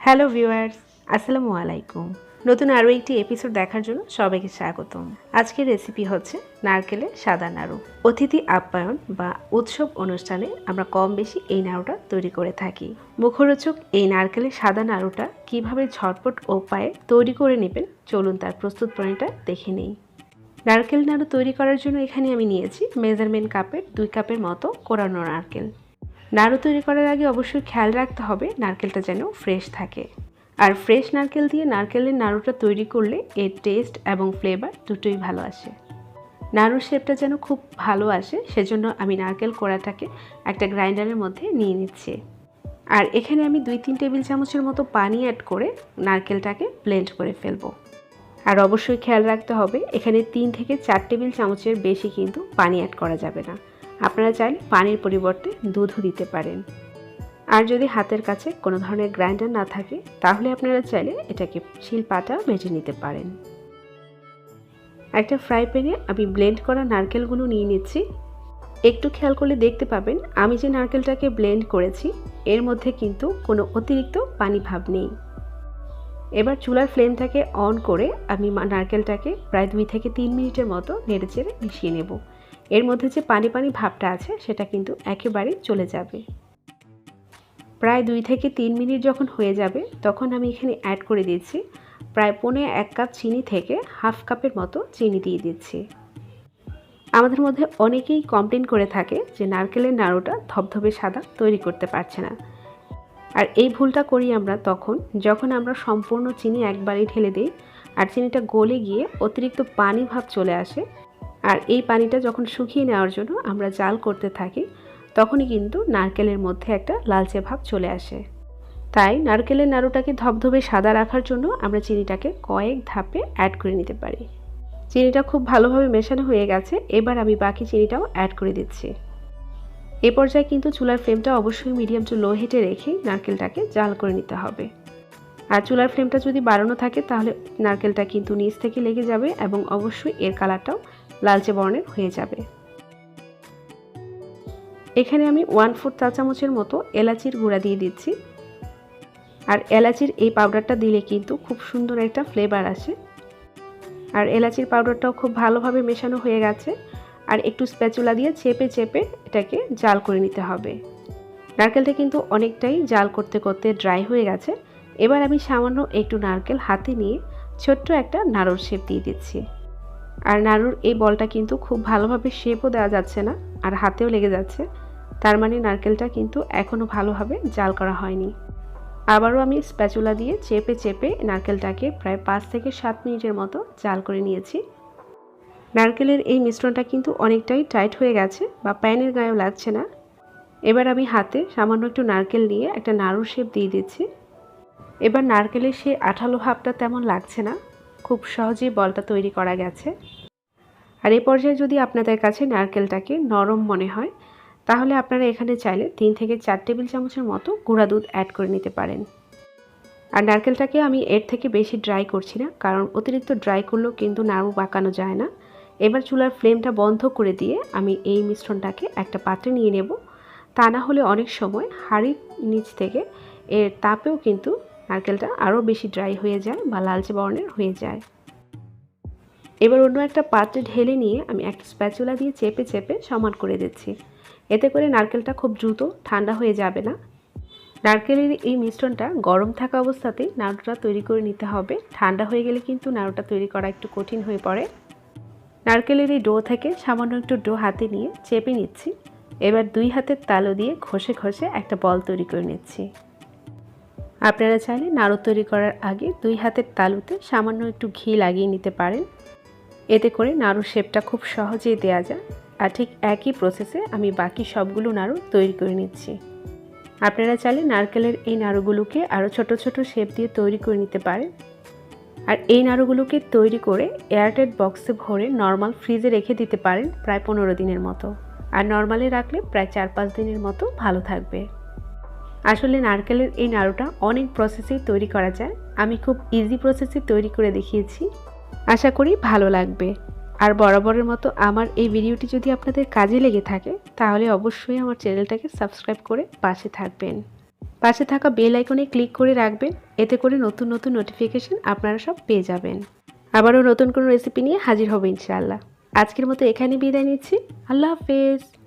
Hello viewers, আসসালামু আলাইকুম। নতুন আরও একটি এপিসোড দেখার জন্য সবাইকে স্বাগতম। আজকের রেসিপি হচ্ছে নারকেলের সাদা নাড়ু। অতিথি আপ্যায়ন বা উৎসব অনুষ্ঠানে আমরা কম বেশি এই নাড়ুটা তৈরি করে থাকি। মুখরোচক এই নারকেলের সাদা নাড়ুটা কিভাবে ঝটপট উপায়ে তৈরি করে নেবেন, চলুন তার প্রস্তুত প্রণালীটা দেখে নেই। নারকেল নাড়ু তৈরি করার জন্য এখানে আমি নিয়েছি মেজারমেন্ট কাপের 2 কাপের মতো কোরানো নারকেল। নাড়ু তৈরি করার আগে অবশ্যই খেয়াল রাখতে হবে নারকেলটা যেন ফ্রেশ থাকে। আর ফ্রেশ নারকেল দিয়ে নারকেলের নাড়ুটা তৈরি করলে এর টেস্ট এবং ফ্লেভার দুটোই ভালো আসে। নাড়ুর শেপটা যেন খুব ভালো আসে সেজন্য আমি নারকেল কোড়াটাকে একটা গ্রাইন্ডারের মধ্যে নিয়ে নিচ্ছি। আর এখানে আমি 2-3 টেবিল চামচের মতো পানি অ্যাড করে নারকেলটাকে ব্লেন্ড করে ফেলবো। আর অবশ্যই খেয়াল রাখতে হবে এখানে 3 থেকে 4 টেবিল চামচের বেশি কিন্তু পানি অ্যাড করা যাবে না। আপনারা চাইলে পানির পরিবর্তে দুধও দিতে পারেন। আর যদি হাতের কাছে কোনো ধরনের গ্রাইন্ডার না থাকে তাহলে আপনারা চাইলে এটাকে শিলপাটা বেটে নিতে পারেন। একটা ফ্রাই প্যানে আমি ব্লেন্ড করা নারকেলগুলো নিয়ে নিচ্ছি। একটু খেয়াল করলে দেখতে পাবেন আমি যে নারকেলটাকে ব্লেন্ড করেছি এর মধ্যে কিন্তু কোনো অতিরিক্ত পানি ভাব নেই। এবার চুলার ফ্লেমটাকে অন করে আমি নারকেলটাকে প্রায় 2 থেকে 3 মিনিটের মতো নেড়েচেড়ে মিশিয়ে নেব। এর মধ্যে যে পানি ভাবটা আছে সেটা কিন্তু একেবারে চলে যাবে। প্রায় 2 থেকে 3 মিনিট যখন হয়ে যাবে তখন আমি এখানে অ্যাড করে দিচ্ছি প্রায় 1 কাপ চিনি থেকে হাফ কাপের মতো চিনি দিয়ে দিচ্ছি। আমাদের মধ্যে অনেকেই কমপ্লেন করে থাকে যে নারকেলের নাড়ুটা ধবধবে সাদা তৈরি করতে পারছে না। আর এই ভুলটা করি আমরা যখন আমরা সম্পূর্ণ চিনি একবারই ঢেলে দিই আর চিনিটা গলে গিয়ে অতিরিক্ত পানি ভাব চলে আসে। আর এই পানিটা যখন শুকিয়ে নেওয়ার জন্য আমরা জাল করতে থাকি তখনই কিন্তু নারকেলের মধ্যে একটা লালচে ভাব চলে আসে। তাই নারকেলের নাড়ুটাকে ধবধবে সাদা রাখার জন্য আমরা চিনিটাকে কয়েক ধাপে অ্যাড করে নিতে পারি। চিনিটা খুব ভালোভাবে মেশানো হয়ে গেছে, এবার আমি বাকি চিনিটাও অ্যাড করে দিচ্ছি। এ পর্যায়ে কিন্তু চুলার ফ্লেমটা অবশ্যই মিডিয়াম টু লো হিটে রেখে নারকেলটাকে জাল করে নিতে হবে। আর চুলার ফ্লেমটা যদি বাড়ানো থাকে তাহলে নারকেলটা কিন্তু নিচ থেকে লেগে যাবে এবং অবশ্যই এর কালারটাও লালচে বর্ণের হয়ে যাবে। এখানে আমি 1/4 চা চামচের মতো এলাচির গুঁড়া দিয়ে দিচ্ছি। আর এলাচির এই পাউডারটা দিলে কিন্তু খুব সুন্দর একটা ফ্লেভার আসে। আর এলাচির পাউডারটাও খুব ভালোভাবে মেশানো হয়ে গেছে। আর একটু স্প্যাচুলা দিয়ে চেপে এটাকে জাল করে নিতে হবে। নারকেলটা কিন্তু অনেকটাই জাল করতে করতে ড্রাই হয়ে গেছে। এবার আমি সামান্য একটু নারকেল হাতে নিয়ে ছোট্ট একটা নাড়ুর শেপ দিয়ে দিচ্ছি। আর নাড়ুর এই বলটা কিন্তু খুব ভালোভাবে শেপও দেওয়া যাচ্ছে না আর হাতেও লেগে যাচ্ছে, তার মানে নারকেলটা কিন্তু এখনও ভালোভাবে জাল করা হয়নি। আবারও আমি স্প্যাচুলা দিয়ে চেপে নারকেলটাকে প্রায় 5 থেকে 7 মিনিটের মতো জাল করে নিয়েছি। নারকেলের এই মিশ্রণটা কিন্তু অনেকটাই টাইট হয়ে গেছে বা প্যানের গায়েও লাগছে না। এবার আমি হাতে সামান্য একটু নারকেল নিয়ে একটা নাড়ুর শেপ দিয়ে দিচ্ছি। এবার নারকেলের সেই আঠালো ভাবটা তেমন লাগছে না, খুব সহজেই বলটা তৈরি করা গেছে। আর এই পর্যায়ে যদি আপনাদের কাছে নারকেলটাকে নরম মনে হয় তাহলে আপনারা এখানে চাইলে 3 থেকে 4 টেবিল চামচের মতো গুঁড়া দুধ অ্যাড করে নিতে পারেন। আর নারকেলটাকে আমি এর থেকে বেশি ড্রাই করছি না, কারণ অতিরিক্ত ড্রাই করলেও কিন্তু নাড়ু পাকানো যায় না। এবার চুলার ফ্লেমটা বন্ধ করে দিয়ে আমি এই মিশ্রণটাকে একটা পাত্রে নিয়ে নেব, তা না হলে অনেক সময় হাঁড়ির নিচ থেকে এর তাপেও কিন্তু নারকেলটা আরও বেশি ড্রাই হয়ে যায় বা লালচে বর্ণের হয়ে যায়। এবার অন্য একটা পাত্রে ঢেলে নিয়ে আমি একটা স্প্যাচুলা দিয়ে চেপে সমান করে দিচ্ছি। এতে করে নারকেলটা খুব দ্রুত ঠান্ডা হয়ে যাবে না। নারকেলের এই মিশ্রণটা গরম থাকা অবস্থাতেই নাড়ুটা তৈরি করে নিতে হবে, ঠান্ডা হয়ে গেলে কিন্তু নাড়ুটা তৈরি করা একটু কঠিন হয়ে পড়ে। নারকেলের এই ডো থেকে সামান্য একটু ডো হাতে নিয়ে চেপে নিচ্ছি। এবার 2 হাতের তালু দিয়ে ঘষে একটা বল তৈরি করে নিচ্ছি। আপনারা চাইলে নাড়ু তৈরি করার আগে 2 হাতের তালুতে সামান্য একটু ঘি লাগিয়ে নিতে পারেন, এতে করে নাড়ুর শেপটা খুব সহজেই দেওয়া যায়। আর ঠিক একই প্রসেসে আমি বাকি সবগুলো নাড়ু তৈরি করে নিচ্ছি। আপনারা চাইলে নারকেলের এই নাড়ুগুলোকে আরও ছোট শেপ দিয়ে তৈরি করে নিতে পারেন। আর এই নাড়ুগুলোকে তৈরি করে এয়ারটাইট বক্সে ভরে নর্মাল ফ্রিজে রেখে দিতে পারেন প্রায় 15 দিনের মতো। আর নর্মালে রাখলে প্রায় 4-5 দিনের মতো ভালো থাকবে। আসলে নারকেলের এই নাড়ুটা অনেক প্রসেসেই তৈরি করা যায়, আমি খুব ইজি প্রসেসে তৈরি করে দেখিয়েছি, আশা করি ভালো লাগবে। আর বরাবরের মতো আমার এই ভিডিওটি যদি আপনাদের কাজে লেগে থাকে তাহলে অবশ্যই আমার চ্যানেলটাকে সাবস্ক্রাইব করে পাশে থাকবেন। পাশে থাকা বেল আইকনে ক্লিক করে রাখবেন, এতে করে নতুন নতুন নোটিফিকেশন আপনারা সব পেয়ে যাবেন। আবারও নতুন কোনো রেসিপি নিয়ে হাজির হব ইনশাআল্লাহ। আজকের মতো এখানে বিদায় নিচ্ছি। আল্লাহ হাফেজ।